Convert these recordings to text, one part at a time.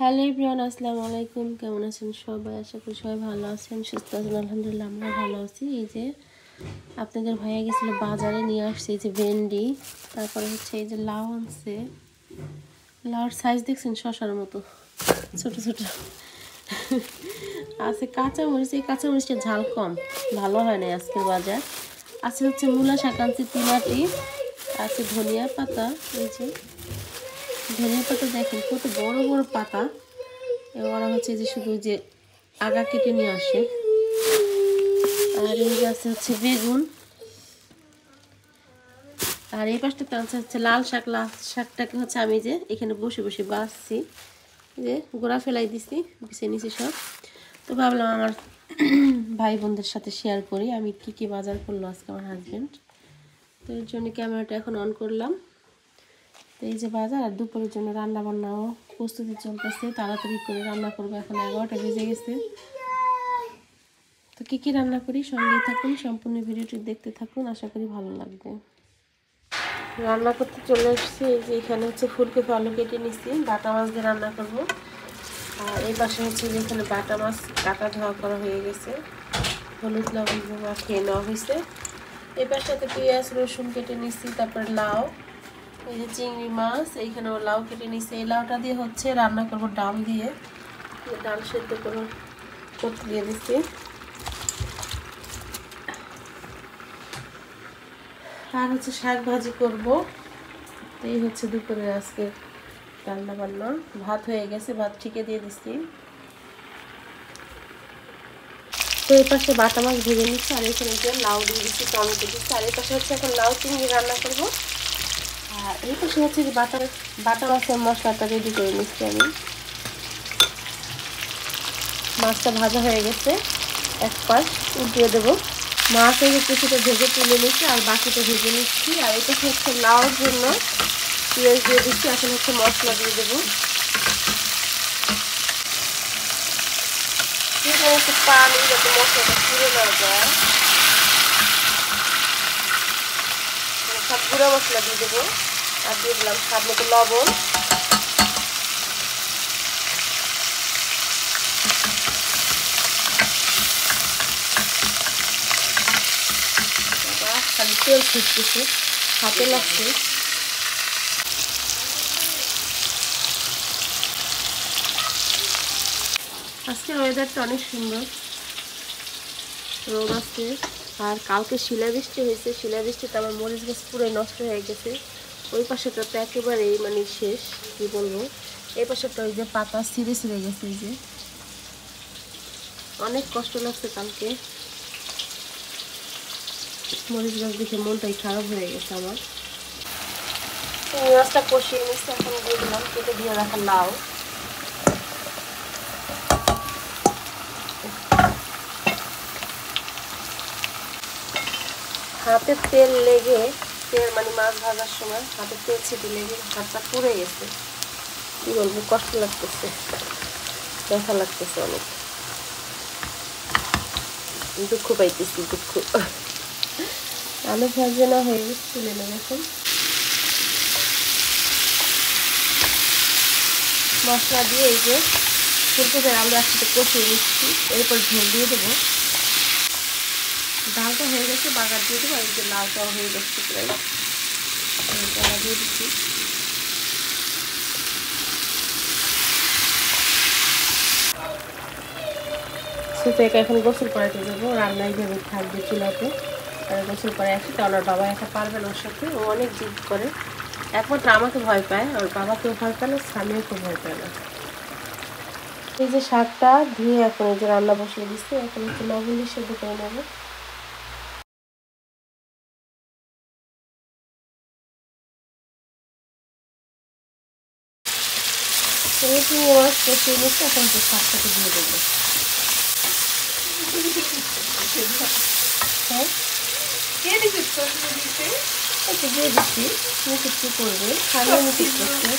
Hello everyone, আসসালামু আলাইকুম। কেমন আছেন সবাই? আশা করি সবাই ভালো আছেন, সুস্থ আছেন। আলহামদুলিল্লাহ আমরা ভালো আছি। এই যে আপনাদের ভাইয়া গেছিলো বাজারে, নিয়ে আসছে এই যে ভেন্ডি, তারপরে হচ্ছে এই যে লাউ আনছে। লাউর সাইজ দেখছেন শশার মতো ছোট ছোট আছে। কাঁচামরিচ, এই কাঁচামরিচটা ঝাল কম, ভালো হয় না আজকের বাজার। আছে হচ্ছে মূলা শাক আনছে 3 আটি, আছে ধনিয়া পাতা। এই যে ধনিয়া পাতা দেখেন কত বড় বড় পাতা। ওরা হচ্ছে যে শুধু যে আগা কেটে নিয়ে আসে। আর এই গাছে হচ্ছে বেগুন। আর এই পাশটাতে আছে হচ্ছে লাল শাক। লাল শাকটাকে হচ্ছে আমি যে এখানে বসে বসে বাছছি, যে গোড়া ফেলাই দিছি, বিছে নিছি সব। তো ভাবলাম আমার ভাই বোনদের সাথে শেয়ার করি আমি কি কি বাজার করলো আজকে আমার হাজব্যান্ড। তো এর জন্য ক্যামেরাটা এখন অন করলাম। তো এই যে বাজার, আর দুপুরের জন্য রান্না বান্নাও প্রস্তুতি চলতেছে। তাড়াতাড়ি করে রান্না করবো, এখন 11টা বেজে গেছে। তো কী রান্না করি সঙ্গেই থাকুন, সম্পূর্ণ ভিডিওটি দেখতে থাকুন, আশা করি ভালো লাগবে। রান্না করতে চলে এসেছি। এই যে এখানে হচ্ছে ফুলকপি আলু কেটে নিচ্ছি, বাটা মাছ দিয়ে রান্না করব। আর এই পাশে হচ্ছে যে এখানে বাটা মাছ কাটা ধোয়া করা হয়ে গেছে, হলুদ লবণ মাখিয়ে নেওয়া হয়েছে। এই পাশটাতে পেঁয়াজ রসুন কেটে নিচ্ছি, তারপর লাউ, এই যে চিংড়ি মাছ, এইখানেও লাউ কেটে নিচ্ছি। এই লাউটা দিয়ে হচ্ছে রান্না করব ডাল দিয়ে, ডাল সেদ্ধ করতে দিয়ে দিচ্ছি। আর হচ্ছে শাক ভাজি করবো। তো এই হচ্ছে দুপুরে আজকে রান্না বান্না। ভাত হয়ে গেছে, ভাত ঠিকে দিয়ে দিচ্ছি। তো এই পাশে বাটা মাছ ভেজে নিচ্ছি, আর এখানে যে লাউ দিয়ে দিচ্ছি, টমেটো দিচ্ছি। আর এই পাশে হচ্ছে এখন লাউ চিংড়ি রান্না করবো। আর এই পাশে হচ্ছে যে বাটা মাছের মশলাটা রেডি করে নিচ্ছি আমি। মাছটা ভাজা হয়ে গেছে, এক পাশ উল্টিয়ে দেবো। মাছ এই যে কিছুটা ভেজে তুলে নিচ্ছি, আর বাকিটা ভেজে নিচ্ছি। আর এটা হচ্ছে লাউর জন্য পেঁয়াজ দিয়ে দিচ্ছি। এখন হচ্ছে মশলা দিয়ে দেবো। একটু পানি যাতে মশলাটা পুড়ে না যায়, সব গুঁড়ো মশলা দিয়ে দেবো। আর দিয়ে দিলাম স্বাদ মতো লবণ। খালি তেল ফুটতেছে, হাতে লাগছে। আজকের ওয়েদারটা অনেক সুন্দর, রোদ আছে। আর কালকে শিলাবৃষ্টি হয়েছে, শিলাবৃষ্টিতে আমার মরিচ গাছ পুরোই নষ্ট হয়ে গেছে। ওই পাশেটা তো একেবারেই মানে শেষ, কি বলবো। এই পাশেটা ওই যে পাতা ছিঁড়ে ছিঁড়ে গেছে, এই যে অনেক কষ্ট লাগছে কালকে। মরিচ গাছ দেখে মনটাই খারাপ হয়ে গেছে আমার। মাছটা কষিয়ে নিচ্ছে, এখন দিয়ে দিলাম কেটে দিয়ে রাখা লাউ। হাতে তেল লেগে, তেল মানে মাছ ভাজার সময় হাতে তেল ছিটে লেগে হাতটা পুড়ে গেছে। কি বলবো, কষ্ট লাগতেছে, ব্যথা লাগতেছে অনেক, দুঃখ পাইতেছি, দুঃখ। আলু ভাজে না হয়ে গেছে, তুলে নেব এখন। মশলা দিয়ে এই যে ফুলকপির আলু একসাথে কষিয়ে নিচ্ছি, এরপর ঝোল দিয়ে দেবো। ডালটা হয়ে গেছে, বাগার দিয়ে দেবো। আর এই যে লাউটাও হয়ে গেছে প্রায়, দিয়ে দিচ্ছি। সুপেকে এখন গোসল করাতে দেবো, রান্নায় ভেবে থাকবে চুলাতে। আর গোসল করে একসাথে, ওনার বাবা একা পারবে না ওর সাথে, ও অনেক জিদ করে। একমাত্র আমাকে ভয় পায়, আর বাবাকেও ভয় পায় না, স্বামীকেও ভয় পায় না। এই যে শাকটা ধুয়ে এখন এই যে রান্না বসিয়ে দিচ্ছি, এখন একটু লবণ দিয়ে সেদ্ধ করে নেবো। মাছ কষিয়ে নিচ্ছি, এখন একটু শাকটাকে দিয়ে দেবো। হ্যাঁ, একটু দিয়ে দিচ্ছি, নিষেধ করবে, সামনে নিষেধ করছে,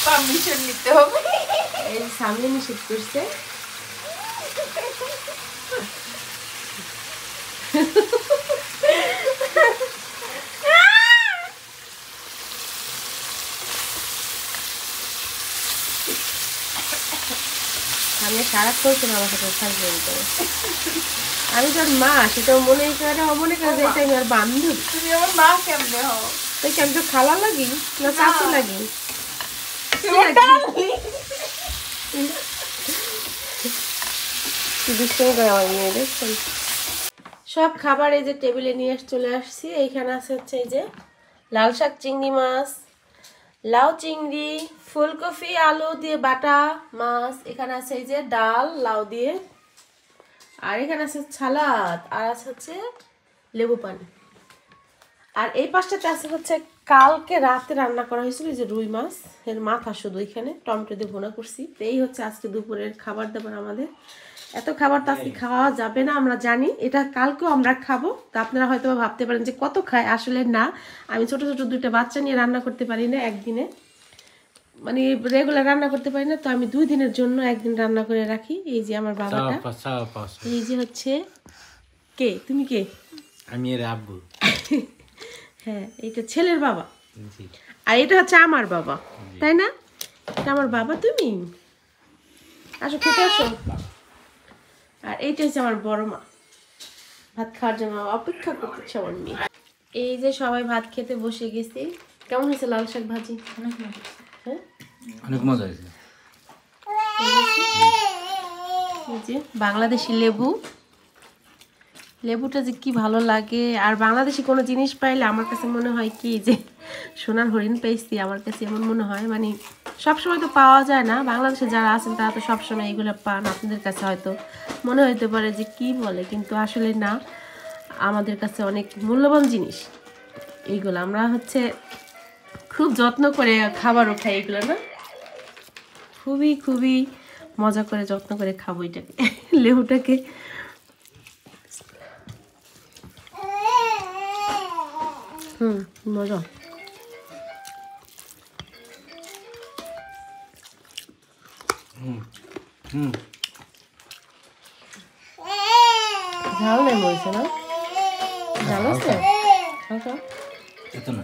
পারমিশন নিতে হবে। এই সামনে নিষেধ করছে। আমি সারাক্ষণ শোনো আমার সাথে থাকবে করে। আমি তোর মা, সেটা মনে করে অমনে করে যে আমি আর বান্ধব। তুমি আমার মা কেমনে হও? তাই কেমন তো খালা লাগি না চাচু লাগি? সব খাবার এই যে টেবিলে নিয়ে চলে আসছি। এইখানে আছে হচ্ছে এই যে লাল শাক, চিংড়ি মাছ, লাউ চিংড়ি, ফুলকপি আলু দিয়ে বাটা মাছ, এখানে আছে এই যে ডাল লাউ দিয়ে, আর এখানে আছে সালাদ, আর আছে হচ্ছে লেবু পানি। আর এই পাশটাতে আছে হচ্ছে কালকে রাতে রান্না করা হয়েছিল এই যে রুই মাছ এর মাথা, শুধু এখানে টমেটো দিয়ে ভুনা করছি। তো এই হচ্ছে আজকে দুপুরের খাবার দাবার আমাদের। এত খাবার তো আজকে খাওয়া যাবে না আমরা জানি, এটা কালকেও আমরা খাবো। তো আপনারা হয়তো ভাবতে পারেন যে কত খায়, আসলে না। আমি ছোট ছোট দুইটা বাচ্চা নিয়ে রান্না করতে পারি না একদিনে, মানে রেগুলার রান্না করতে পারি না। তো আমি 2 দিনের জন্য একদিন রান্না করে রাখি। এই যে আমার বাবাটা, এই যে হচ্ছে কে, তুমি কে? আমি এর আব্বু। হ্যাঁ, এটা ছেলের বাবা, আর এটা হচ্ছে আমার বাবা, তাই না? এটা আমার বাবা, তুমি আসো খেতে আসো। আর এইটা হচ্ছে আমার বড় মা, ভাত খাওয়ার জন্য অপেক্ষা করতেছে আমার মেয়ে। এই যে সবাই ভাত খেতে বসে গেছি। কেমন হয়েছে লাল শাক ভাজি? হ্যাঁ, অনেক মজা হয়েছে। এই যে বাংলাদেশি লেবু, লেবুটা যে কি ভালো লাগে। আর বাংলাদেশি কোনো জিনিস পাইলে আমার কাছে মনে হয় কি যে সোনার হরিণ পেয়েছি, আমার কাছে এমন মনে হয়। মানে সবসময় তো পাওয়া যায় না, বাংলাদেশে যারা আছেন তারা তো সবসময় এগুলো পান। আপনাদের কাছে হয়তো মনে হইতে পারে যে কি বলে, কিন্তু আসলে না, আমাদের কাছে অনেক মূল্যবান জিনিস এইগুলো। আমরা হচ্ছে খুব যত্ন করে খাবারও খাই এগুলো, না? খুবই খুবই মজা করে যত্ন করে খাবো এটাকে, লেবুটাকে। মজা। ঝাল নেই বলছে না? ঝাল আছে এত না।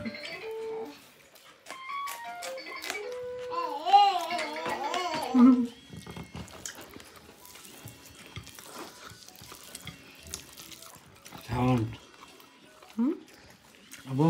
আবু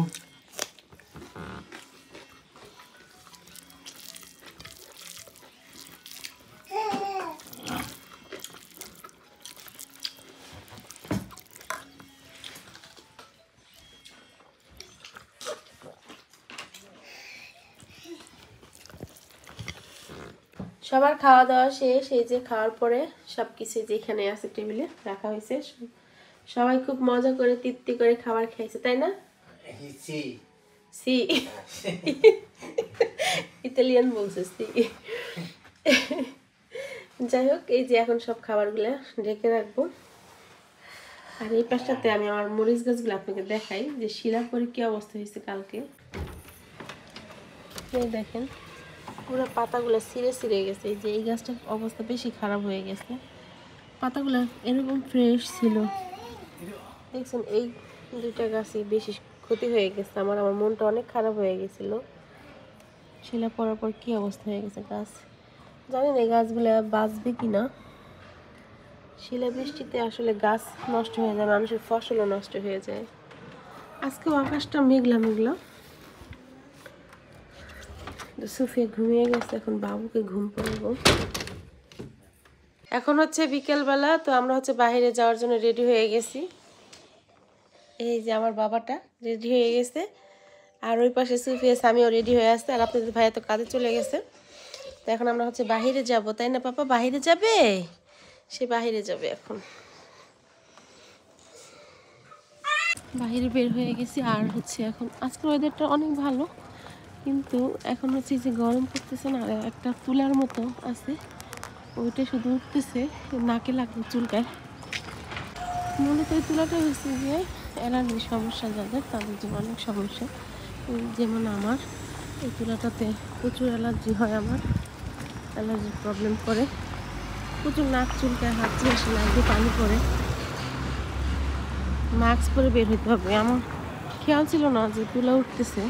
সবার খাওয়া দাওয়া শেষ। এই যে খাওয়ার পরে সব কিছু যেখানে আছে টেবিলে রাখা হয়েছে, সবাই খুব মজা করে তৃপ্তি করে খাবার খাইছে, তাই না? সি ইতালিয়ান বলছে সি। যাই হোক, এই যে এখন সব খাবারগুলো ঢেকে রাখবো। আর এই পাশটাতে আমি আমার মরিচ গাছগুলো আপনাকে দেখাই যে শিলা করে কি অবস্থা হয়েছে কালকে। এই দেখেন পুরো পাতাগুলো ছিঁড়ে ছিঁড়ে গেছে। এই যে এই গাছটার অবস্থা বেশি খারাপ হয়ে গেছে, পাতাগুলো এরকম ফ্রেশ ছিল, দেখছেন? এই 2টা গাছই বেশি ক্ষতি হয়ে গেছে। আমার মনটা অনেক খারাপ হয়ে গেছিল। শিলা পড়ার পর কী অবস্থা হয়ে গেছে গাছ, জানি না এই গাছগুলো বাঁচবে কি না। শিলা বৃষ্টিতে আসলে গাছ নষ্ট হয়ে যায়, মানুষের ফসলও নষ্ট হয়ে যায়। আজকেও আকাশটা মেঘলা মেঘলা। সুফিয়া ঘুমিয়ে গেছে, এখন বাবুকে ঘুম পাড়াবো। এখন হচ্ছে বিকেলবেলা, তো আমরা হচ্ছে বাইরে যাওয়ার জন্য রেডি হয়ে গেছি। এই যে আমার বাবাটা রেডি হয়ে গেছে, আর ওই পাশে সুফিয়া সামিও রেডি হয়ে আসছে। আর আপনাদের ভাইয়া তো কাজে চলে গেছে। তো এখন আমরা হচ্ছে বাইরে যাব, তাই না পাপা? বাইরে যাবে, সে বাইরে যাবে এখন। বাইরে বের হয়ে গেছি। আর হচ্ছে এখন আজকের ওয়েদারটা অনেক ভালো, কিন্তু এখন হচ্ছে যে গরম করতেছে না, একটা তুলার মতো আছে, ওইটা শুধু উঠতেছে, নাকে লাগবে, চুলকায়। মূলত এই তুলাটা হচ্ছে যে অ্যালার্জির সমস্যা যাদের, তাদের জন্য অনেক সমস্যা। যেমন আমার এই তুলাটাতে প্রচুর অ্যালার্জি হয়, আমার অ্যালার্জির প্রবলেম করে, প্রচুর নাক চুলকায়, হাত ছিঁড়ে লাগবে, পানি পড়ে। মাস্ক পরে বের হইতে হবে। আমার খেয়াল ছিল না যে তুলা উঠতেছে।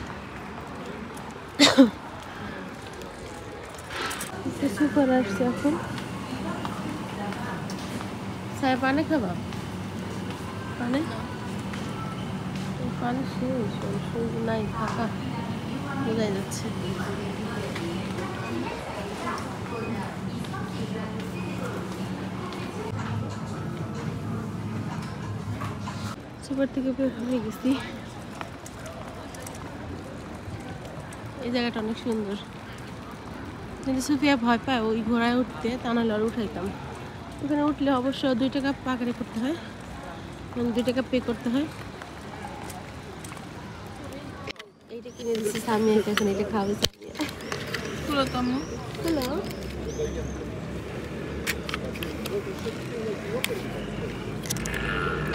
কিছু করে আসছে এখন, খায় পানি খাবা? পানি পানি শেষ, নাই, ফাঁকা বোঝাই যাচ্ছে। সুপার থেকে বের হয়ে গেছি। এই জায়গাটা অনেক সুন্দর, কিন্তু সুফিয়া ভয় পায় ওই ঘোড়ায় উঠতে, তা নাহলে আর উঠাইতাম। ওখানে উঠলে অবশ্য 2 টাকা পাকারি করতে হয়, 2 টাকা পে করতে হয়। এইটা কিনে দিচ্ছি সামিয়াকে, এখন এটা খাবে সামিয়া। তুলো তো আম্মু। হ্যালো,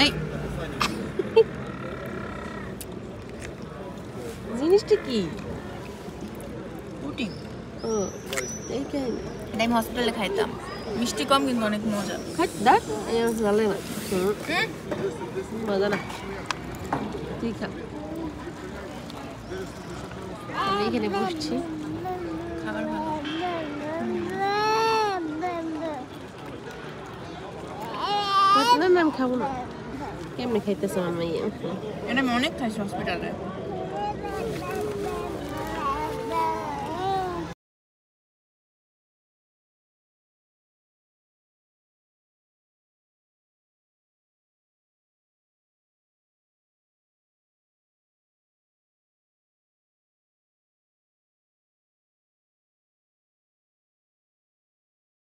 এই জিনিসটা কি? পুটিং। ও এই কাহিনী। এটা আমি হসপিটালে খাইতাম, মিষ্টি কম কিন্তু অনেক মজা। খাট দেখ, এই আমার ভালো লাগে না। মজা না, তুই খা। আমি এখানে বসছি। খাবার ভালো। না না, আমি খাবো না। কেমনে খাইতেছে আমার মাইয়া? এটা আমি অনেক খাইছি হসপিটালে।